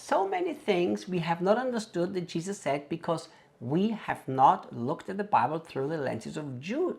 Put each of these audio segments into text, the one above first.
so many things we have not understood that Jesus said because we have not looked at the Bible through the lenses of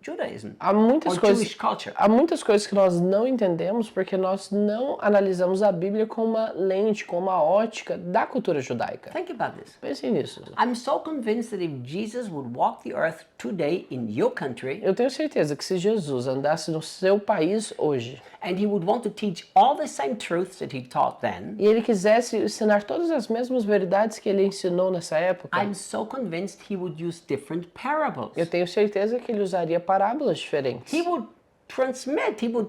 Judaism or Jewish culture. Há muitas coisas que nós não entendemos porque nós não analisamos a Bíblia com uma lente, com uma ótica da cultura judaica. Think about this. Pense nisso. I'm so convinced that if Jesus would walk the earth today in your country, Eu tenho certeza que se Jesus andasse no seu país hoje, and he would want to teach all the same truths that he taught then, e ele quisesse ensinar todas as mesmas verdades que ele ensinou nessa época, I'm so convinced he would use different parables. eu tenho certeza que ele usaria parábolas diferentes. He would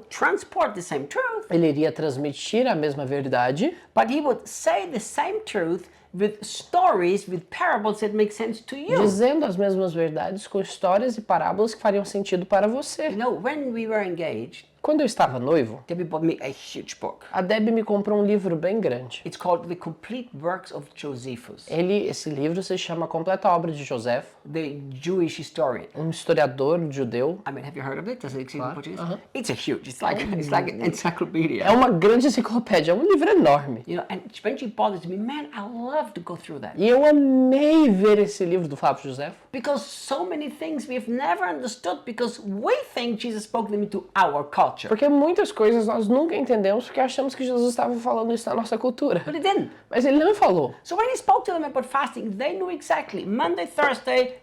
transport the same truth, Ele iria transmitir a mesma verdade, but he would say the same truth with stories, with parables that make sense to you. dizendo as mesmas verdades com histórias e parábolas que fariam sentido para você. You know, when we were engaged, Quando eu estava noivo, Debbie bought me a huge book. a Debbie me comprou um livro bem grande. It's called The Complete Works of Josephus, Esse livro se chama Completa Obra de José, the Jewish historian. um historiador judeu. I mean, have you heard of it? Does it exist in Claro. Portuguese? It's a huge. It's like an encyclopedia. É uma grande enciclopédia, é um livro enorme. You know, and when she bought it to me, man, I love to go through that E eu amei ver esse livro do Flávio José, because so many things we've never understood because we think Jesus spoke them into our culture, porque muitas coisas nós nunca entendemos porque achamos que Jesus estava falando isso na nossa cultura. but he didn't. Mas ele não falou. So when he spoke to them about fasting, they knew exactly Monday, Thursday,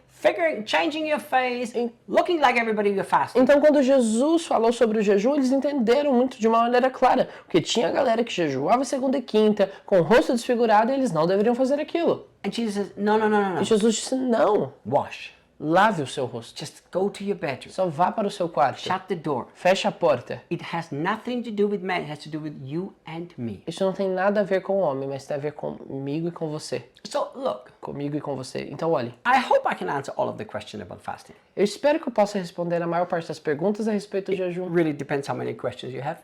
changing your face, looking like everybody you're fasting. Então, quando Jesus falou sobre o jejum, eles entenderam muito de uma maneira clara. Porque tinha galera que jejuava segunda e quinta, com o rosto desfigurado, e eles não deveriam fazer aquilo. And Jesus says, no, no, no, no, no. E Jesus disse, não, Wash. lave o seu rosto. Just go to your bedroom. Só vá para o seu quarto. Shut the door. Feche a porta. It has nothing to do with man. It has to do with you and me. Isso não tem nada a ver com o homem, mas tem a ver comigo e com você. So look, Comigo e com você. Então, olhe. I hope I can answer all of the questions about fasting. Eu espero que eu possa responder a maior parte das perguntas a respeito do jejum. It really depends how many questions you have,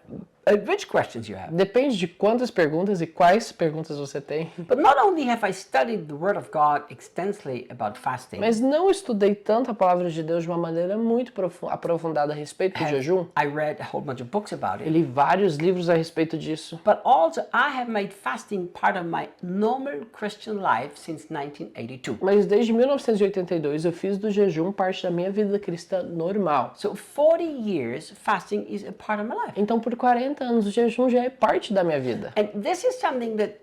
which questions you have. Depende de quantas perguntas e quais perguntas você tem. But not only have I studied the Word of God extensively about fasting, Mas não estudei tanto a palavra de Deus de uma maneira muito aprofundada a respeito do jejum. I read a whole bunch of books about Eu it. li vários livros a respeito disso. But also, I have made fasting part of my normal Christian life since 1982. Mas desde 1982 eu fiz do jejum parte da minha vida cristã normal. So 40 years, fasting is a part of my life. Então por 40 anos o jejum já é parte da minha vida. And this is something that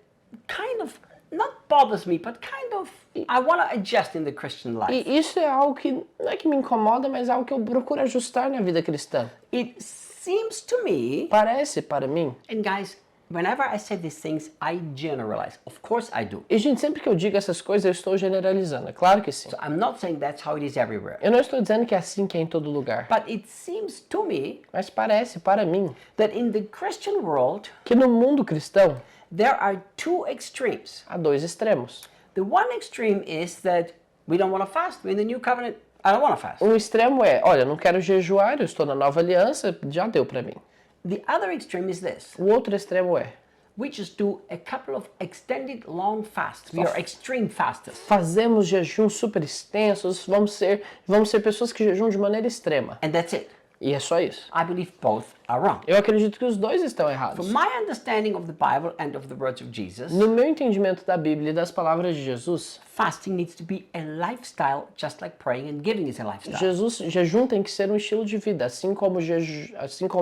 kind of not bothers me, but kind of I want to adjust in the Christian life. E isso é algo que não é que me incomoda, mas é algo que eu procuro ajustar na vida cristã. It seems to me, Parece para mim. and guys, whenever I say these things, I generalize. Of course I do. E gente, sempre que eu digo essas coisas eu estou generalizando, é claro que sim. So I'm not saying that's how it is everywhere. Eu não estou dizendo que é assim que é em todo lugar. But it seems to me Mas parece para mim that in the Christian world, que no mundo cristão there are two extremes. há dois extremos. The one extreme is that we don't want to fast. We're in the new covenant. I don't want to fast. Um extremo é, olha, eu não quero jejuar, eu estou na nova aliança, já deu para mim. The other extreme is this. O outro extremo é, We just do a couple of extended long fasts. We are extreme fasters. fazemos jejuns super extensos, vamos ser pessoas que jejuam de maneira extrema. And that's it. E é só isso. I believe both are wrong. Eu acredito que os dois estão From errados. my understanding of the Bible and of the words of Jesus, No meu entendimento da Bíblia e das palavras de Jesus, fasting needs to be a lifestyle just like praying and giving is a lifestyle. jejum tem que ser um estilo de vida, assim como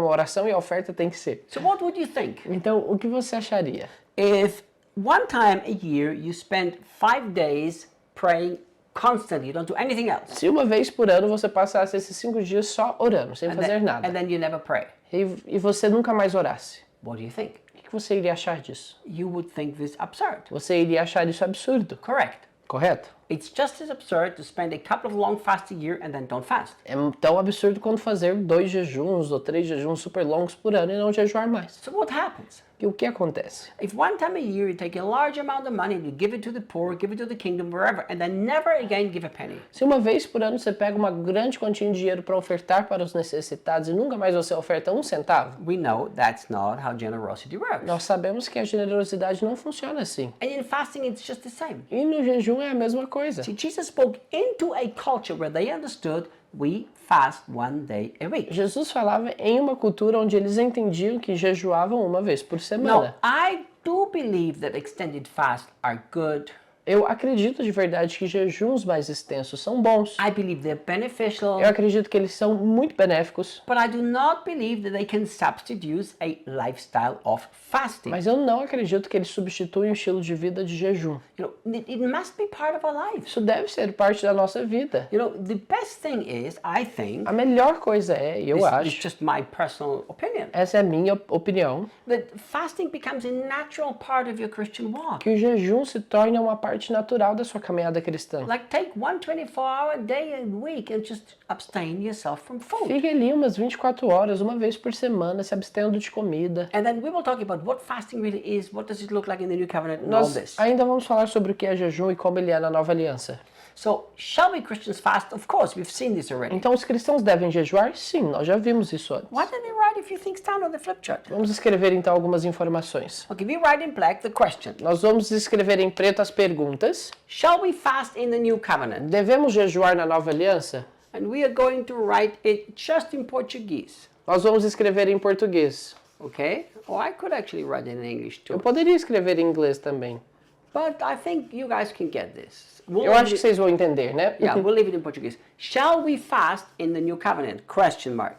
a oração e a oferta tem que ser. So what would you think Então, o que você acharia? if one time a year you spend 5 days praying constantly, you don't do anything else, Se uma vez por ano você passasse esses 5 dias só orando, sem fazer nada, and then you never pray? e você nunca mais orasse, What do you think? o que você iria achar disso? You would think this absurd. Você iria achar isso absurdo, Correct. correto? It's just as absurd to spend a couple of long fasts a year and then don't fast. É tão absurdo quanto fazer 2 jejuns ou 3 jejuns super longos por ano e não jejuar mais. So what happens? E o que acontece? If one time a year you take a large amount of money and you give it to the poor, give it to the kingdom, wherever, and then never again give a penny, Se uma vez por ano você pega uma grande quantia de dinheiro para ofertar para os necessitados e nunca mais você oferta um centavo, we know that's not how generosity works. nós sabemos que a generosidade não funciona assim. And in fasting, it's just the same. E no jejum é a mesma coisa. See, Jesus spoke into a culture where they understood we fast 1 day a week. Jesus falava em uma cultura onde eles entendiam que jejuavam uma vez por Now, semana. I do believe that extended fasts are good. Eu acredito de verdade que jejuns mais extensos são bons. I believe they're beneficial. Eu acredito que eles são muito benéficos. But I do not believe that they can substitute a lifestyle of fasting. Mas eu não acredito que eles substituem o estilo de vida de jejum. You know, it must be part of our lives. Isso deve ser parte da nossa vida. You know, the best thing is, I think, A melhor coisa é, e eu it's acho, just my personal opinion, essa é a minha opinião, that fasting becomes a natural part of your Christian walk. que o jejum se torne uma parte natural da sua caminhada cristã. Like take one 24-hour day and week and just abstain yourself from food. Fique ali umas 24 horas, uma vez por semana, se abstendo de comida. And then we will talk about what fasting really is, what does it look like in the New Covenant, and all Nós this. ainda vamos falar sobre o que é jejum e como ele é na Nova Aliança. So, shall we Christians fast? Of course, we've seen this already. Então, os cristãos devem jejuar? Sim, nós já vimos isso antes. What did they write a few things down on the flip chart? Vamos escrever então algumas informações. Okay, we write in black the question. Nós vamos escrever em preto as perguntas. Shall we fast in the New Covenant? Devemos jejuar na Nova Aliança? And we are going to write it just in Portuguese. Nós vamos escrever em português. Okay? Or I could actually write it in English Eu too. poderia escrever em inglês também. But I think you guys can get this. Eu acho que vocês vão entender, né? Yeah, we'll leave it in Portuguese. Shall we fast in the New Covenant? Question mark.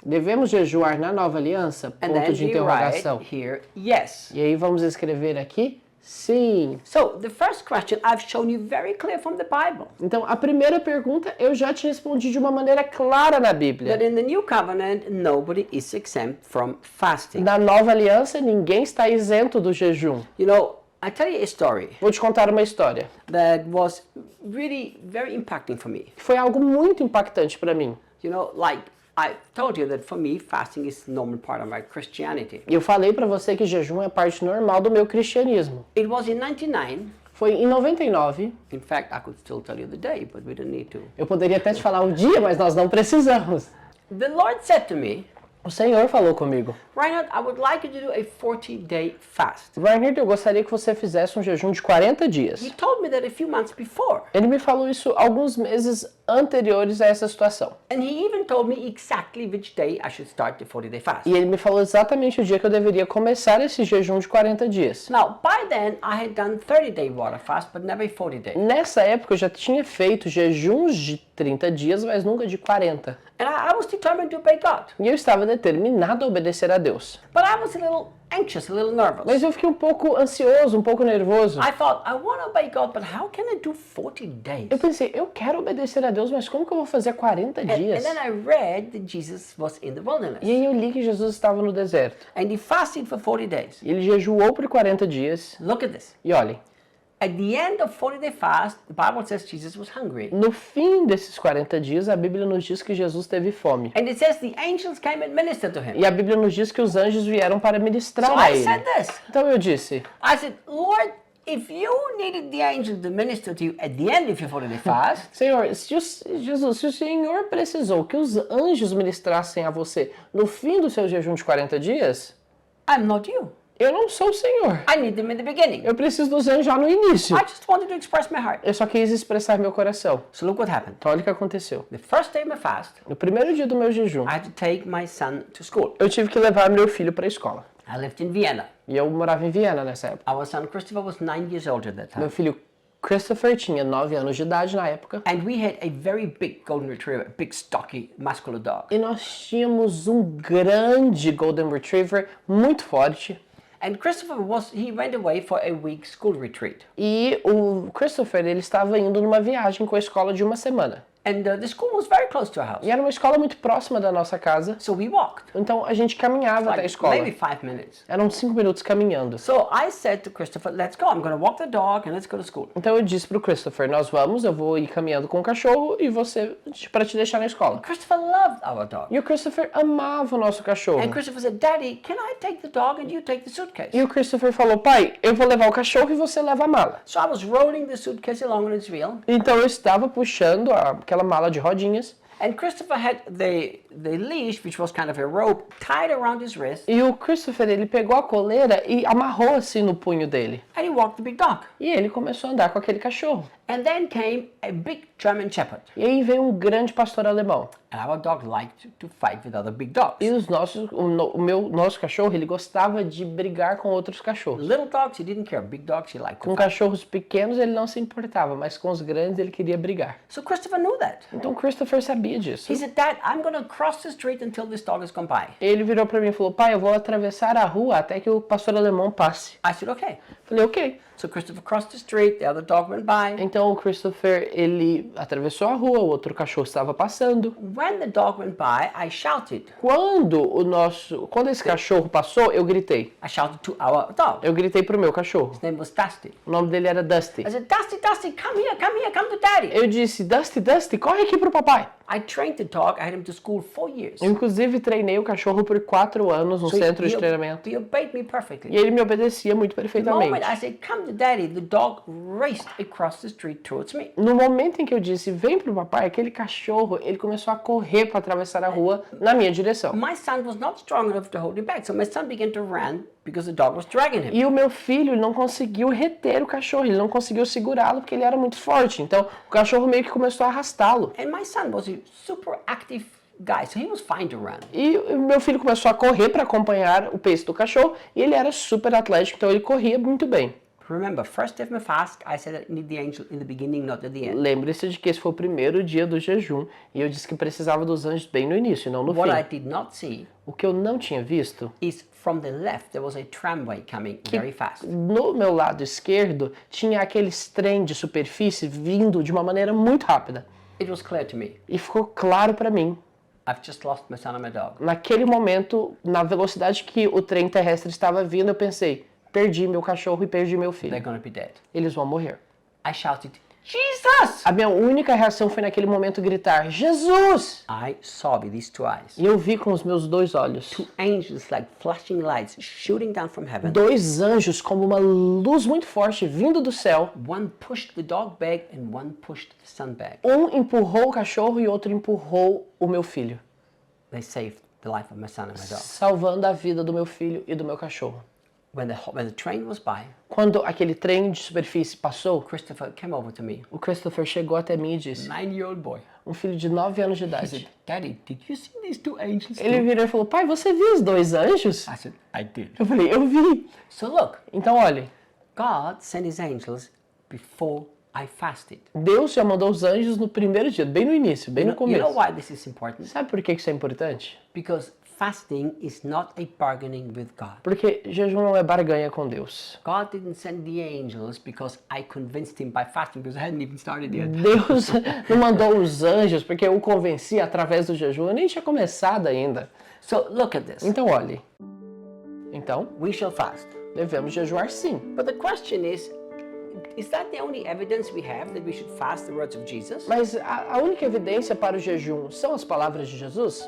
Devemos jejuar na Nova Aliança? And Ponto then de we interrogação. write here, yes. E aí vamos escrever aqui, sim. So the first question I've shown you very clear from the Bible. Então, a primeira pergunta eu já te respondi de uma maneira clara na Bíblia. That in the New Covenant, nobody is exempt from fasting. Na Nova Aliança, ninguém está isento do jejum. You know, I tell you a story Vou te contar uma história. that was really very impacting for me. Foi algo muito impactante para mim. You know, like I told you that for me, fasting is normal part of my Christianity. E eu falei para você que jejum é parte normal do meu cristianismo. It was in 99. Foi em 99. In fact, I could still tell you the day, but we don't need to. Eu poderia até te falar o dia, mas nós não precisamos. The Lord said to me, O Senhor falou comigo. Reinhard, I would like you to do a 40-day fast. Reinhard, eu gostaria que você fizesse um jejum de 40 He dias. told me that a few months before. Ele me falou isso alguns meses anteriores a essa situação. And he even told me exactly which day I should start the 40-day fast. E ele me falou exatamente o dia que eu deveria começar esse jejum de 40 dias. Now, by then, I had done 30-day water fast, but never a 40-day. Nessa época eu já tinha feito jejuns de 30 dias, mas nunca de 40. And I was determined to obey God. E eu estava determinado a obedecer a Deus. But I was a little anxious, a little nervous. Mas eu fiquei um pouco ansioso, um pouco nervoso. I thought, I want to obey God, but how can I do 40 days? Eu pensei, eu quero obedecer a Deus, mas como que eu vou fazer 40 And dias? then I read that Jesus was in the wilderness. E aí eu li que Jesus estava no deserto. And he fasted for 40 days. E ele jejuou por 40 dias. Look at this. E olhem, At the end of 40-day fast, the Bible says Jesus was hungry. no fim desses 40 dias, a Bíblia nos diz que Jesus teve fome. And it says the angels came and ministered to him. E a Bíblia nos diz que os anjos vieram para ministrar So a I ele. said this. Então eu disse, I said, Lord, if you needed the angels to minister to you at the end of your 40-day fast, Senhor, Jesus, se o Senhor precisou que os anjos ministrassem a você no fim do seu jejum de 40 dias, I'm not you. eu não sou o Senhor. I need them in the beginning. Eu preciso dos anjos já no início. I just wanted to express my heart. Eu só quis expressar meu coração. So look what happened. Então olha o que aconteceu. The first day of my fast, No primeiro dia do meu jejum, I had to take my son to school. eu tive que levar meu filho para a escola. I lived in Vienna. E eu morava em Viena nessa época. Our son Christopher was 9 years old at that time. Meu filho Christopher tinha 9 anos de idade na época. And we had a very big golden retriever, a big stocky muscular dog. E nós tínhamos um grande Golden Retriever, muito forte. And Christopher he went away for a week school retreat. E o Christopher, ele estava indo numa viagem com a escola de uma semana. And the school was very close to our house. E era uma escola muito próxima da nossa casa. So we walked. Então a gente caminhava até a Like escola. maybe 5 minutes. Eram 5 minutos caminhando. So I said to Christopher, let's go. I'm going to walk the dog and let's go to school. Então eu disse pro Christopher, nós vamos, eu vou ir caminhando com o cachorro e você para te deixar na escola. Christopher loved our dog. E o Christopher amava o nosso cachorro. And Christopher said, Daddy, can I take the dog and you take the suitcase? E o Christopher falou, pai, eu vou levar o cachorro e você leva a mala. So I was rolling the suitcase along on its wheel. Então eu estava puxando aquela mala de rodinhas. And Christopher had the leash, which was kind of a rope, tied around his wrist. E o Christopher, ele pegou a coleira e amarrou assim no punho dele. And he walked the big dog. E ele começou a andar com aquele cachorro. And then came a big German Shepherd. E aí veio um grande pastor alemão. And our dog liked to fight with other big dogs. E nosso cachorro, ele gostava de brigar com outros cachorros. Little dogs, he didn't care. Big dogs, he liked to Com fight. cachorros pequenos, ele não se importava, mas com os grandes, ele queria brigar. So Christopher knew that. Então Christopher sabia disso. He said, Dad, I'm going to cross the street until this dog has gone by. Ele virou para mim e falou, pai, eu vou atravessar a rua até que o pastor alemão passe. I said, okay. Falei, ok. So Christopher crossed the street, the other dog went by. Então o Christopher, ele atravessou a rua, o outro cachorro estava passando. When the dog went by, I shouted. Quando esse cachorro passou, eu gritei. I shouted to our dog. Eu gritei pro meu cachorro. His name was Dusty. O nome dele era Dusty. I said, Dusty, Dusty, come here, come to Daddy. Eu disse, Dusty, Dusty, corre aqui pro papai. I trained the dog, I had him to school 4 years. Eu, inclusive, treinei o cachorro por 4 anos no centro de treinamento. He obeyed me perfectly. E ele me obedecia muito The perfeitamente. moment I said, come to Daddy, the dog raced across the street towards me. No momento em que eu disse, vem pro papai, aquele cachorro, ele começou a correr para atravessar a rua na minha direção. My son was not strong enough to hold him back, so my son began to run because the dog was dragging him. E o meu filho não conseguiu reter o cachorro, ele não conseguiu segurá-lo porque ele era muito forte. Então, o cachorro meio que começou a arrastá-lo. And my son was a super active guy, so he was fine to run. E o meu filho começou a correr para acompanhar o pace do cachorro e ele era super atlético, então ele corria muito bem. Remember, first day of my fast, I said I need the angel in the beginning, not at the end. Lembre-se de que esse foi o primeiro dia do jejum e eu disse que precisava dos anjos bem no início, não no What I fim. did not see O que eu não tinha visto, is from the left there was a tramway coming very fast. no meu lado esquerdo tinha aqueles trem de superfície vindo de uma maneira muito rápida. It was clear to me. E ficou claro para mim, I've just lost my son and my dog. naquele momento, na velocidade que o trem terrestre estava vindo, eu pensei, perdi meu cachorro e perdi meu filho. They're going to be dead. Eles vão morrer. I shouted, Jesus! A minha única reação foi naquele momento gritar, Jesus! I saw with these 2 eyes. E eu vi com os meus 2 olhos. 2 angels like flashing lights shooting down from heaven. 2 anjos como uma luz muito forte vindo do céu. One pushed the dog back and one pushed the son back. Um empurrou o cachorro e outro empurrou o meu filho, They saved the life of my son and my dog. salvando a vida do meu filho e do meu cachorro. When the train was by, Quando aquele trem de superfície passou, Christopher came over to me. o Christopher chegou até mim e disse, 9-year-old boy. um filho de 9 anos de He said, idade. Daddy, did you see these 2 angels Ele too? virou e falou, pai, você viu os 2 anjos? I said, I did. Eu falei, eu vi. So look, Então, olhe, God sent his angels before I fasted. Deus já mandou os anjos no primeiro dia, bem no início, bem no You know começo. why this is important? Sabe por que isso é importante? Because fasting is not a bargaining with God. Porque jejum não é barganha com Deus. God didn't send the angels because I convinced him by fasting because I hadn't even started yet. Deus não mandou os anjos porque eu o convenci através do jejum. Eu nem tinha começado ainda. So look at this. Então, olhe. Então, We shall fast. devemos jejuar sim. But the question is that the only evidence we have that we should fast the words of Jesus? Mas a única evidência para o jejum são as palavras de Jesus?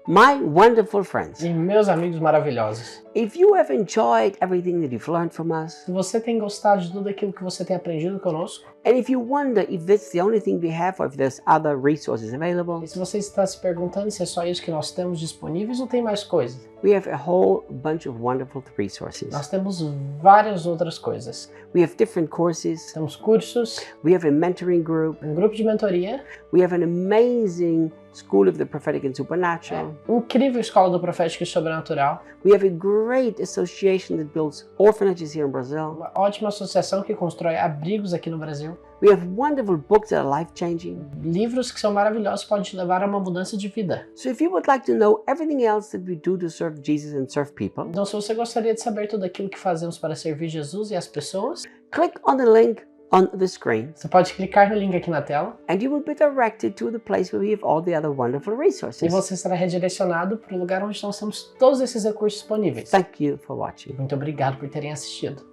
My wonderful friends, E meus amigos maravilhosos, if you have enjoyed everything that you've learned from us, se você tem gostado de tudo aquilo que você tem aprendido conosco, and if you wonder if that's the only thing we have or if there's other resources available, e se você está se perguntando se é só isso que nós temos disponíveis ou tem mais coisas, we have a whole bunch of wonderful resources. nós temos várias outras coisas. We have different courses, Temos cursos, we have a mentoring group, um grupo de mentoria, we have an amazing School of the Prophetic and Supernatural. incrível escola do profético e sobrenatural, We have a great association that builds orphanages here in Brazil. uma ótima associação que constrói abrigos aqui no Brasil, We have wonderful books that are life-changing. livros que são maravilhosos podem te levar a uma mudança de vida. So if you would like to know everything else that we do to serve Jesus and serve people, Então, se você gostaria de saber tudo aquilo que fazemos para servir Jesus e as pessoas, click on the link on the screen você pode clicar no link aqui na tela and you will be directed to the place where we have all the other wonderful e resources. você será redirecionado para o lugar onde nós temos todos esses recursos disponíveis. Thank you for watching. Muito obrigado por terem assistido.